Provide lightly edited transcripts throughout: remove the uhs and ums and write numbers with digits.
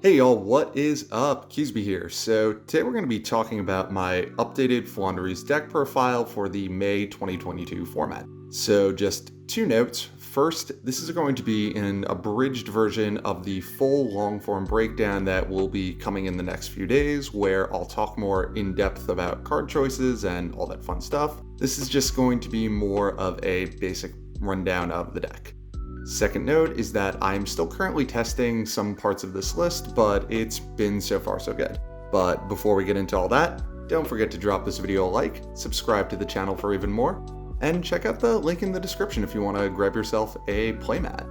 Hey y'all, what is up? Keasbey here. So today we're going to be talking about my updated Floowandereeze deck profile for the May 2022 format. So just two notes. First, this is going to be an abridged version of the full long-form breakdown that will be coming in the next few days, where I'll talk more in depth about card choices and all that fun stuff. This is just going to be more of a basic rundown of the deck. Second note is that I'm still currently testing some parts of this list, but it's been so far so good. But before we get into all that, don't forget to drop this video a like, subscribe to the channel for even more, and check out the link in the description if you want to grab yourself a playmat.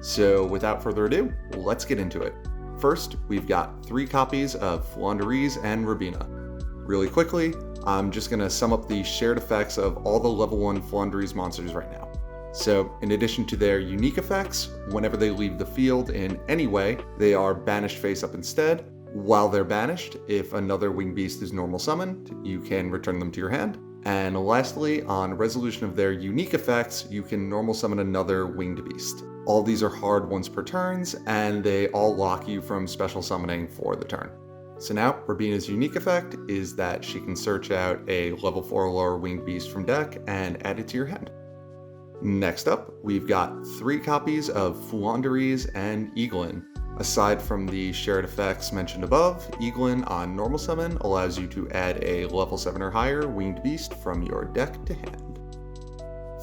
So without further ado, let's get into it. First, we've got 3 copies of Floowandereeze and Rabina. Really quickly, I'm just going to sum up the shared effects of all the level 1 Floowandereeze monsters right now. So, in addition to their unique effects, whenever they leave the field in any way, they are banished face up instead. While they're banished, if another winged beast is normal summoned, you can return them to your hand. And lastly, on resolution of their unique effects, you can normal summon another winged beast. All these are hard once per turns, and they all lock you from special summoning for the turn. So now, Rabina's unique effect is that she can search out a level 4 or lower winged beast from deck and add it to your hand. Next up, we've got 3 copies of Floowandereeze and Eaglin. Aside from the shared effects mentioned above, Eaglin on normal summon allows you to add a level 7 or higher winged beast from your deck to hand.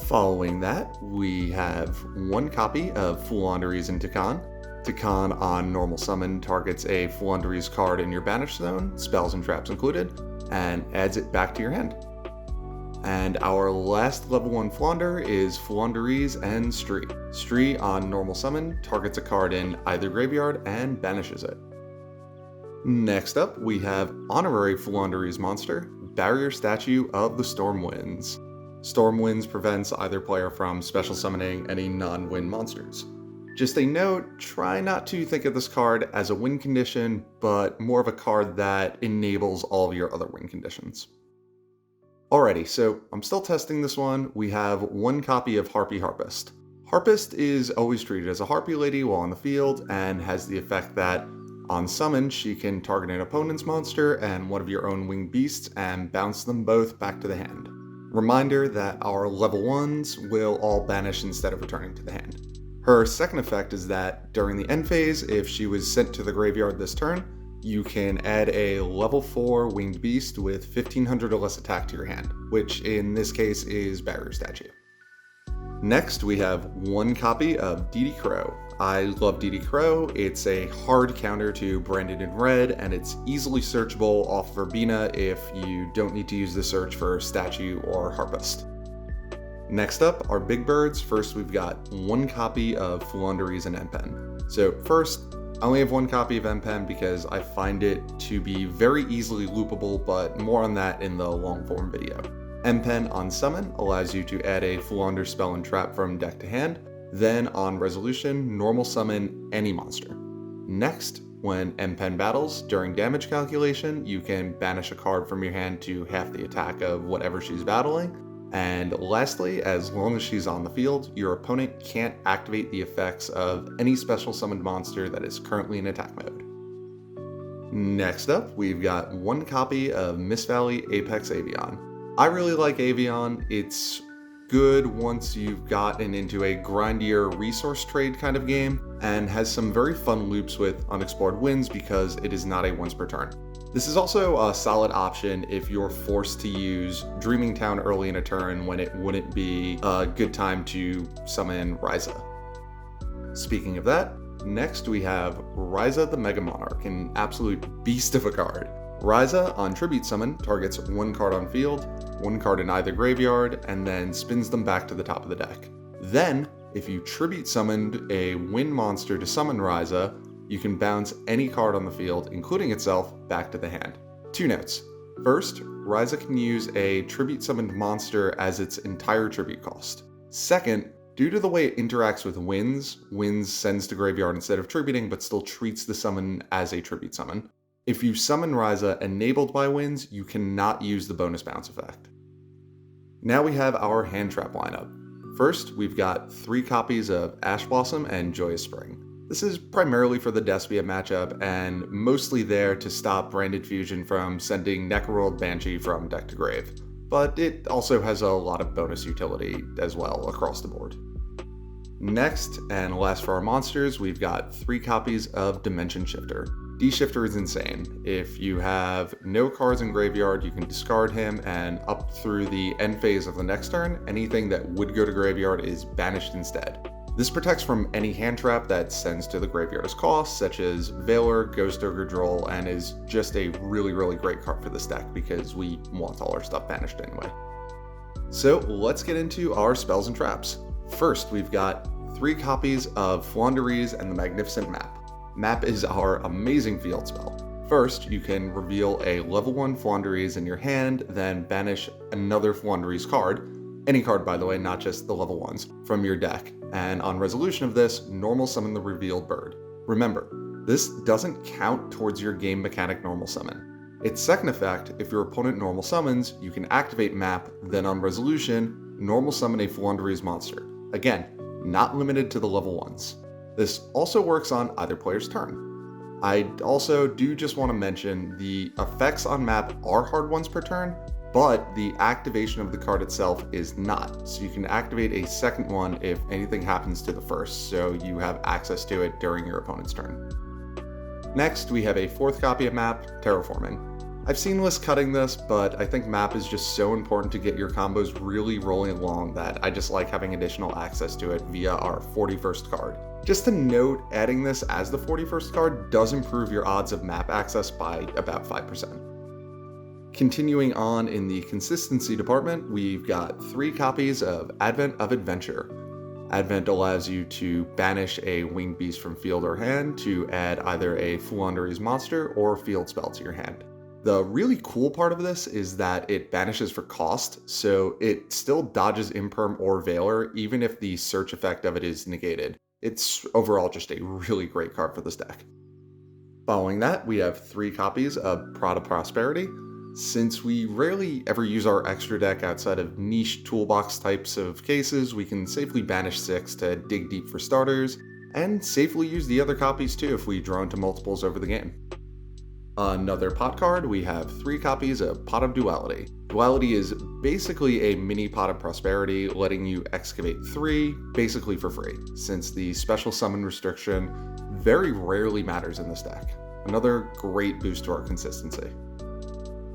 Following that, we have 1 copy of Floowandereeze and Takan. Takan on normal summon targets a Floowandereeze card in your banish zone, spells and traps included, and adds it back to your hand. And our last level 1 Floowander is Floowandereeze and Stree. Stree on normal summon targets a card in either graveyard and banishes it. Next up, we have honorary Floowandereeze monster, Barrier Statue of the Stormwinds. Stormwinds prevents either player from special summoning any non-win monsters. Just a note, try not to think of this card as a win condition, but more of a card that enables all of your other win conditions. Alrighty, so I'm still testing this one. We have 1 copy of Harpy Harpist. Harpist is always treated as a Harpy Lady while on the field and has the effect that on summon she can target an opponent's monster and one of your own winged beasts and bounce them both back to the hand. Reminder that our level 1s will all banish instead of returning to the hand. Her second effect is that during the end phase, if she was sent to the graveyard this turn, you can add a level 4 winged beast with 1500 or less attack to your hand, which in this case is Barrier Statue. Next, we have 1 copy of Dee Crow. I love Dee Crow. It's a hard counter to Branded in Red, and it's easily searchable off of Rabina if you don't need to use the search for Statue or Harpist. Next up, our big birds. First, we've got 1 copy of Floowandereeze and Empen. So first, I only have 1 copy of Empen because I find it to be very easily loopable, but more on that in the long form video. Empen on summon allows you to add a Floowander spell and trap from deck to hand, then on resolution, normal summon any monster. Next, when Empen battles, during damage calculation, you can banish a card from your hand to half the attack of whatever she's battling. And lastly, as long as she's on the field, your opponent can't activate the effects of any special summoned monster that is currently in attack mode. Next up, we've got 1 copy of Mist Valley Apex Avian. I really like Avian. It's good once you've gotten into a grindier resource trade kind of game, and has some very fun loops with unexplored wins because it is not a once per turn. This is also a solid option if you're forced to use Dreaming Town early in a turn when it wouldn't be a good time to summon Ryza. Speaking of that, next we have Ryza the Mega Monarch, an absolute beast of a card. Ryza on Tribute Summon targets 1 card on field, 1 card in either graveyard, and then spins them back to the top of the deck. Then, if you Tribute Summoned a win monster to summon Ryza, you can bounce any card on the field, including itself, back to the hand. 2 notes. First, Ryza can use a Tribute Summoned monster as its entire tribute cost. Second, due to the way it interacts with wins sends to graveyard instead of tributing, but still treats the summon as a tribute summon. If you summon Ryza enabled by wins, you cannot use the bonus bounce effect. Now we have our hand trap lineup. First, we've got 3 copies of Ash Blossom and Joyous Spring. This is primarily for the Despia matchup and mostly there to stop Branded Fusion from sending Necroworld Banshee from deck to grave, but it also has a lot of bonus utility as well across the board. Next, and last for our monsters, we've got 3 copies of Dimension Shifter. D-Shifter is insane. If you have no cards in graveyard, you can discard him, and up through the end phase of the next turn, anything that would go to graveyard is banished instead. This protects from any hand trap that sends to the graveyard as cost, such as Veiler, Ghost Ogre Droll, and is just a really great card for this deck because we want all our stuff banished anyway. So let's get into our spells and traps. First, we've got 3 copies of Floowandereeze and the Magnificent Map. Map is our amazing field spell. First, you can reveal a level 1 Floowandereeze in your hand, then banish another Floowandereeze card, any card by the way, not just the level 1s, from your deck, and on resolution of this, normal summon the revealed bird. Remember, this doesn't count towards your game mechanic normal summon. Its second effect, if your opponent normal summons, you can activate Map, then on resolution, normal summon a Floowandereeze monster. Again, not limited to the level 1s. This also works on either player's turn. I also do just want to mention the effects on Map are hard ones per turn, but the activation of the card itself is not. So you can activate a second one if anything happens to the first, so you have access to it during your opponent's turn. Next, we have a 4th copy of Map, Terraforming. I've seen lists cutting this, but I think Map is just so important to get your combos really rolling along that I just like having additional access to it via our 41st card. Just to note, adding this as the 41st card does improve your odds of Map access by about 5%. Continuing on in the consistency department, we've got 3 copies of Advent of Adventure. Advent allows you to banish a winged beast from field or hand to add either a Floowandereeze monster or field spell to your hand. The really cool part of this is that it banishes for cost, so it still dodges Imperm or Veiler even if the search effect of it is negated. It's overall just a really great card for this deck. Following that, we have 3 copies of Prod of Prosperity. Since we rarely ever use our extra deck outside of niche toolbox types of cases, we can safely banish 6 to dig deep for starters, and safely use the other copies too if we draw into multiples over the game. Another pot card, we have 3 copies of Pot of Duality. Duality is basically a mini Pot of Prosperity, letting you excavate 3, basically for free, since the special summon restriction very rarely matters in this deck. Another great boost to our consistency.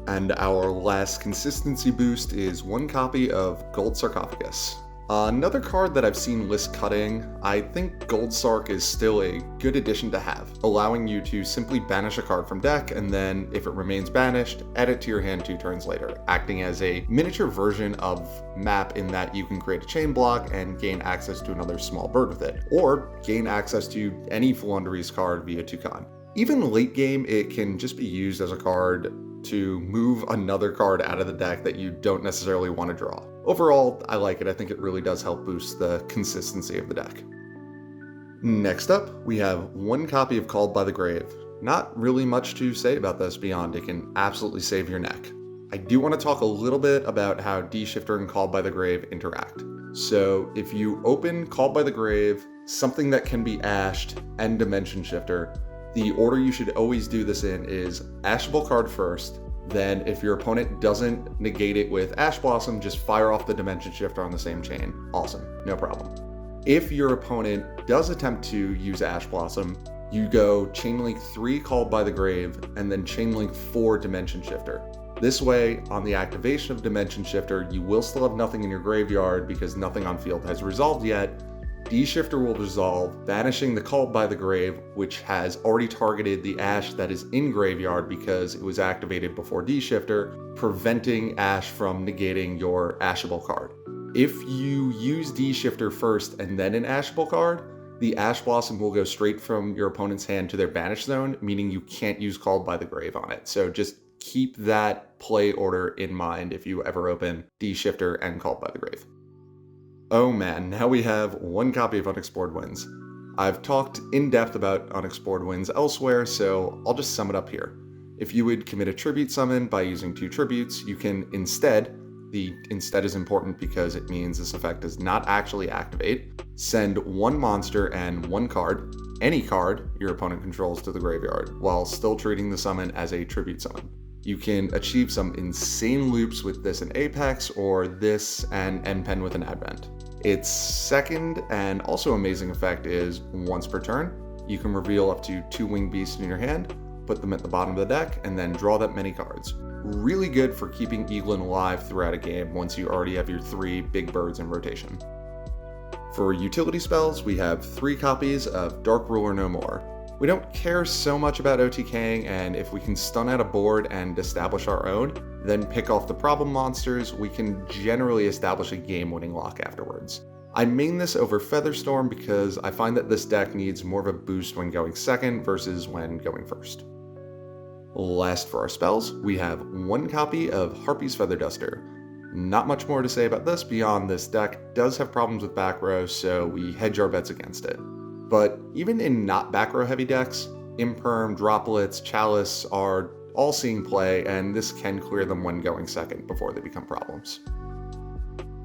And our last consistency boost is 1 copy of Gold Sarcophagus. Another card that I've seen lists cutting, I think Gold Sarc is still a good addition to have, allowing you to simply banish a card from deck and then, if it remains banished, add it to your hand 2 turns later, acting as a miniature version of Map in that you can create a chain block and gain access to another small bird with it, or gain access to any Floowandereeze card via Toucan. Even late game, it can just be used as a card to move another card out of the deck that you don't necessarily want to draw. Overall, I like it. I think it really does help boost the consistency of the deck. Next up, we have 1 copy of Called by the Grave. Not really much to say about this beyond it can absolutely save your neck. I do want to talk a little bit about how D-Shifter and Called by the Grave interact. So if you open Called by the Grave, something that can be ashed, and Dimension Shifter, the order you should always do this in is ashable card first, then if your opponent doesn't negate it with Ash Blossom, just fire off the Dimension Shifter on the same chain. Awesome, no problem. If your opponent does attempt to use Ash Blossom, you go Chainlink 3 Called by the Grave, and then Chainlink 4 Dimension Shifter. This way, on the activation of Dimension Shifter, you will still have nothing in your graveyard because nothing on field has resolved yet. D-Shifter will resolve, banishing the Called by the Grave, which has already targeted the Ash that is in graveyard because it was activated before D-Shifter, preventing Ash from negating your ashable card. If you use D-Shifter first and then an ashable card, the Ash Blossom will go straight from your opponent's hand to their banish zone, meaning you can't use Called by the Grave on it. So just keep that play order in mind if you ever open D-Shifter and Called by the Grave. Oh man, now we have 1 copy of Unexplored Winds. I've talked in depth about Unexplored Winds elsewhere, so I'll just sum it up here. If you would commit a tribute summon by using 2 tributes, you can instead, the instead is important because it means this effect does not actually activate, send 1 monster and 1 card, any card your opponent controls to the graveyard, while still treating the summon as a tribute summon. You can achieve some insane loops with this in Apex, or this and N-Pen with an Advent. Its second and also amazing effect is once per turn, you can reveal up to 2 winged beasts in your hand, put them at the bottom of the deck, and then draw that many cards. Really good for keeping Eaglin alive throughout a game once you already have your 3 big birds in rotation. For utility spells, we have 3 copies of Dark Ruler No More. We don't care so much about OTKing, and if we can stun out a board and establish our own, then pick off the problem monsters, we can generally establish a game-winning lock afterwards. I main this over Featherstorm because I find that this deck needs more of a boost when going second versus when going first. Last for our spells, we have 1 copy of Harpy's Feather Duster. Not much more to say about this beyond this deck does have problems with back row, so we hedge our bets against it. But even in not back row heavy decks, Imperm, Droplets, Chalice are all seeing play, and this can clear them when going second before they become problems.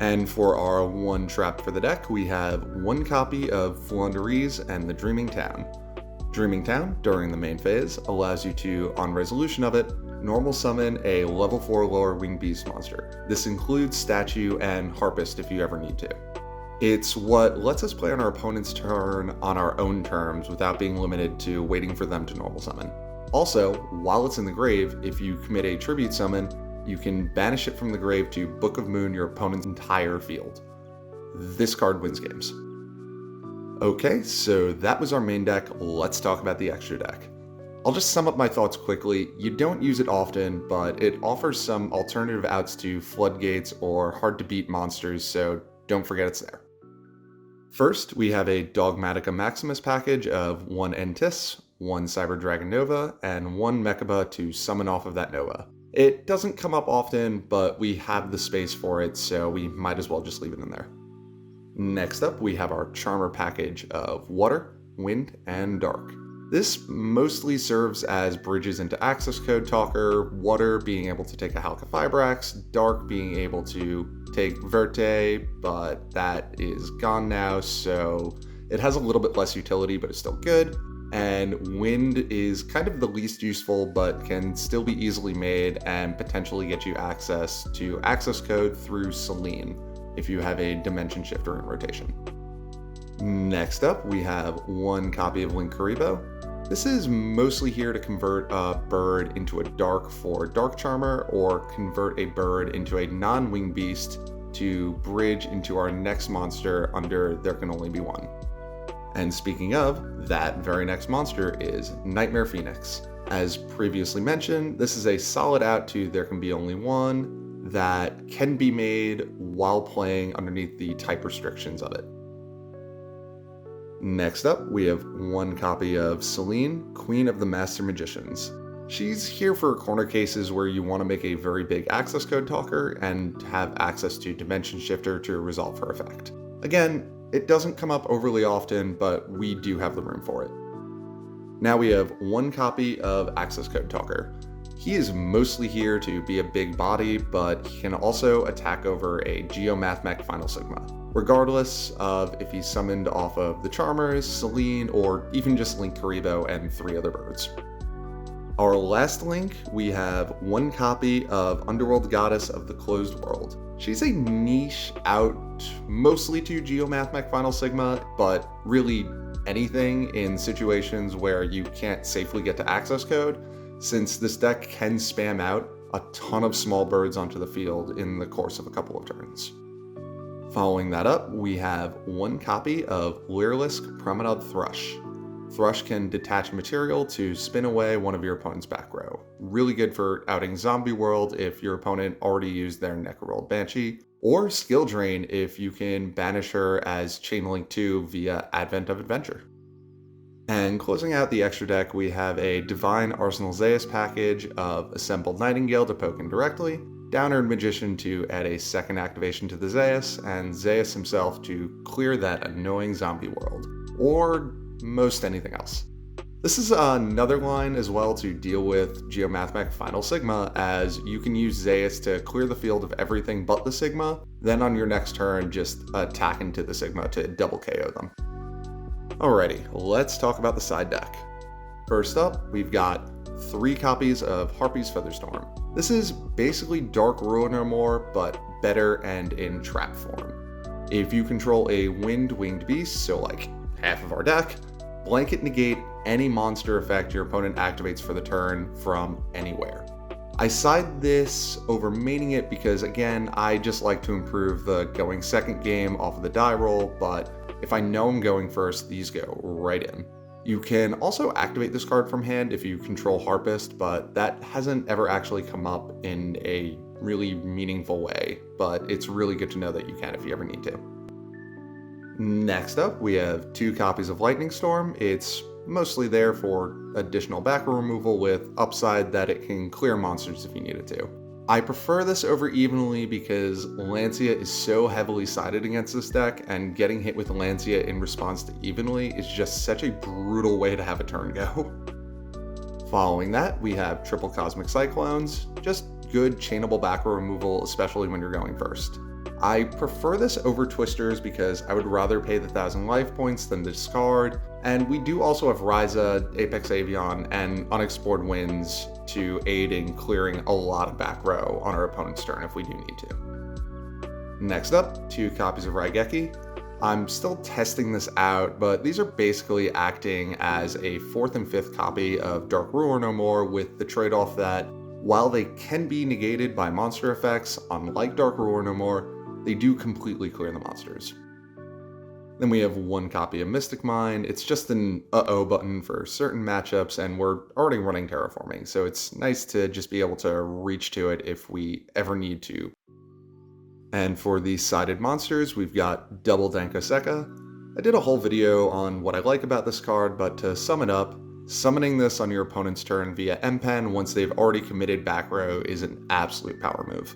And for our 1 trap for the deck, we have 1 copy of Floowandereeze and the Dreaming Town. Dreaming Town, during the main phase, allows you to, on resolution of it, normal summon a level 4 lower winged beast monster. This includes Statue and Harpist if you ever need to. It's what lets us play on our opponent's turn on our own terms without being limited to waiting for them to normal summon. Also, while it's in the grave, if you commit a tribute summon, you can banish it from the grave to Book of Moon your opponent's entire field. This card wins games. Okay, so that was our main deck. Let's talk about the extra deck. I'll just sum up my thoughts quickly. You don't use it often, but it offers some alternative outs to Floodgates or hard to beat monsters, so don't forget it's there. First, we have a Dogmatica Maximus package of 1 Entis, 1 Cyber Dragon Nova, and 1 Mechaba to summon off of that Nova. It doesn't come up often, but we have the space for it, so we might as well just leave it in there. Next up, we have our Charmer package of Water, Wind, and Dark. This mostly serves as bridges into Access Code Talker, Water being able to take a Halqifibrax, Dark being able to take Verte, but that is gone now, so it has a little bit less utility, but it's still good. And Wind is kind of the least useful, but can still be easily made and potentially get you access to Access Code through Selene, if you have a Dimension Shifter in rotation. Next up, we have 1 copy of Linkuriboh. This is mostly here to convert a bird into a dark for Dark Charmer, or convert a bird into a non-winged beast to bridge into our next monster under There Can Only Be One. And speaking of, that very next monster is Nightmare Phoenix. As previously mentioned, this is a solid out to There Can Be Only One that can be made while playing underneath the type restrictions of it. Next up, we have 1 copy of Selene, Queen of the Master Magicians. She's here for corner cases where you want to make a very big access code talker and have access to Dimension Shifter to resolve her effect. Again, it doesn't come up overly often, but we do have the room for it. Now we have 1 copy of Access Code Talker. He is mostly here to be a big body, but he can also attack over a Geomathmech Final Sigma, regardless of if he's summoned off of the Charmers, Selene, or even just Linkuriboh and 3 other birds. Our last link, we have 1 copy of Underworld Goddess of the Closed World. She's a niche out mostly to Geomathmech Final Sigma, but really anything in situations where you can't safely get to access code, since this deck can spam out a ton of small birds onto the field in the course of a couple of turns. Following that up, we have 1 copy of Lyrilisk Promenade Thrush. Thrush can detach material to spin away one of your opponent's back row. Really good for outing Zombie World if your opponent already used their Necroworld Banshee, or Skill Drain if you can banish her as Chainlink 2 via Advent of Adventure. And closing out the extra deck, we have a Divine Arsenal Zeus package of Assembled Nightingale to poke in directly, Downerd Magician to add a 2nd activation to the Zeus, and Zeus himself to clear that annoying zombie world, or most anything else. This is another line as well to deal with Geomathmech Final Sigma, as you can use Zeus to clear the field of everything but the Sigma, then on your next turn just attack into the Sigma to double KO them. Alrighty, let's talk about the side deck. First up, we've got 3 copies of Harpy's Featherstorm. This is basically Dark Ruler No More, but better and in trap form. If you control a winged beast, so like half of our deck, blanket negate any monster effect your opponent activates for the turn from anywhere. I side this over maining it because, again, I just like to improve the going second game off of the die roll, but if I know I'm going first, these go right in. You can also activate this card from hand if you control Harpist, but that hasn't ever actually come up in a really meaningful way, but it's really good to know that you can if you ever need to. Next up, we have 2 copies of Lightning Storm. It's mostly there for additional back row removal with upside that it can clear monsters if you need it to. I prefer this over Evenly because Lancia is so heavily sided against this deck, and getting hit with Lancia in response to Evenly is just such a brutal way to have a turn go. Following that, we have triple Cosmic Cyclones, just good chainable back row removal, especially when you're going first. I prefer this over Twisters because I would rather pay the 1,000 life points than discard, and we do also have Ryza, Apex Avion, and Unexplored Winds to aid in clearing a lot of back row on our opponent's turn if we do need to. Next up, 2 copies of Raigeki. I'm still testing this out, but these are basically acting as a 4th and 5th copy of Dark Ruler No More, with the trade-off that while they can be negated by monster effects, unlike Dark Ruler No More, they do completely clear the monsters. Then we have 1 copy of Mystic Mine. It's just an uh-oh button for certain matchups, and we're already running Terraforming, so it's nice to just be able to reach to it if we ever need to. And for the sided monsters, we've got double Dankoseka. I did a whole video on what I like about this card, but to sum it up, summoning this on your opponent's turn via M-Pen once they've already committed back row is an absolute power move.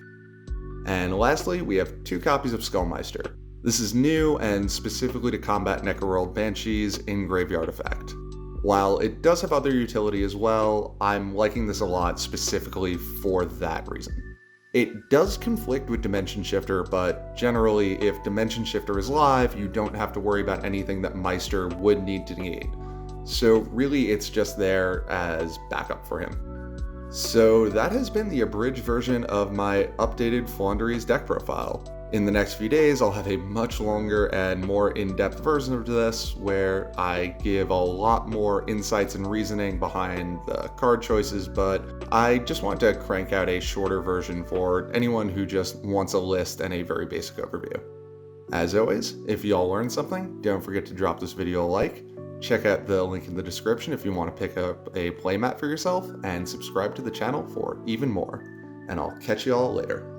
And lastly, we have 2 copies of Skullmeister. This is new and specifically to combat Necroworld Banshees in Graveyard Effect. While it does have other utility as well, I'm liking this a lot specifically for that reason. It does conflict with Dimension Shifter, but generally if Dimension Shifter is live, you don't have to worry about anything that Meister would need to negate. So really it's just there as backup for him. So that has been the abridged version of my updated Floowandereeze deck profile. In the next few days, I'll have a much longer and more in-depth version of this, where I give a lot more insights and reasoning behind the card choices, but I just want to crank out a shorter version for anyone who just wants a list and a very basic overview. As always, if y'all learned something, don't forget to drop this video a like, check out the link in the description if you want to pick up a playmat for yourself, and subscribe to the channel for even more. And I'll catch y'all later.